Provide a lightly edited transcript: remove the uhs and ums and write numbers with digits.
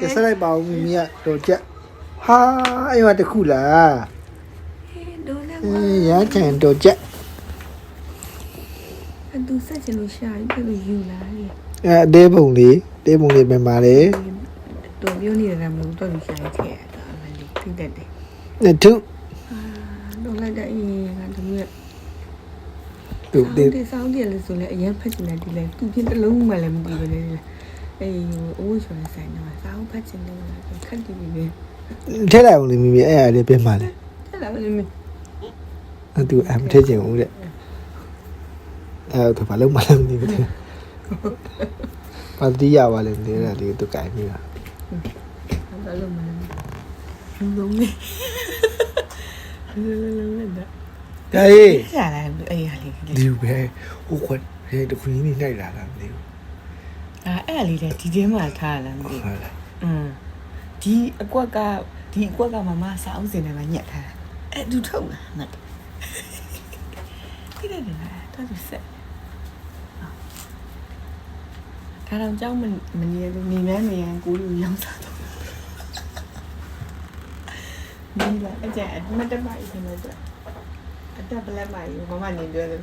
ကစားလိုက်ပါဦးမိမိကတော့ကြက်ဟာအဲ့မှာတခုလား ဒိုးလည်း ရချန်တော့ကြက် သူဆက်ချင်လို့ရှာပြီးပြလို့ယူလာလေ အသေးပုံလေးပဲပါလေ တော်ပြောနေတယ်မလို့တော်ပြီးရှာခဲ့တာအမလေးသိတတ်တယ် နှစ်ထု တော့လိုက်တဲ့အင်းကတမျိုး သူ ဒီစောင်းတယ်လို့ဆိုလဲအရင်ဖက်ချင်တယ်ဒီလဲသူပြင်းတစ်လုံးမှလည်းမသိဘူးလေအေးအိုးဆိုတဲ့ဆိုင်တော့စောင်းဖက်ချင်တယ်ခက်တည်ပြီပဲ ထဲလိုက်အောင်လေမိမိအဲ့အလေးပြင်ပါလေ အဲ့ဒါလည်းမ သူမထဲချင်ဘူးတဲ့အဲ့ဒါဘာလို့မလုပ်နေဘူးပါတီးရပါလေနေတာဒီသူကြိုင်နေတာ ဘာလို့မလဲလုံးနေလုံးနေတာ ဒါရေး ရှာလာအေးဟာလေး ဒီပဲဟိုခွတ်ဟဲ့တခွင်းကြီးနိုင်လာတာမသိဘူး အဲ့လေးလေဒီထဲမှာထားလာမသိ ဟုတ်လား ဒီအကွက်ကမမစာအုပ်စင်ထဲမှာညက်ထားအဲ့သူထုတ်လာငတ်ဒီတယ်လားတော်သူဆက်ဒါတော့ကြောင်းမနေလို့နေမဲနေရင်ကိုလူရောင်းစားတော့ဒီလားအကျအမတ်တမိုက်ဒီမှာအတက်ပလက်မိုက်မမနေပြောတယ်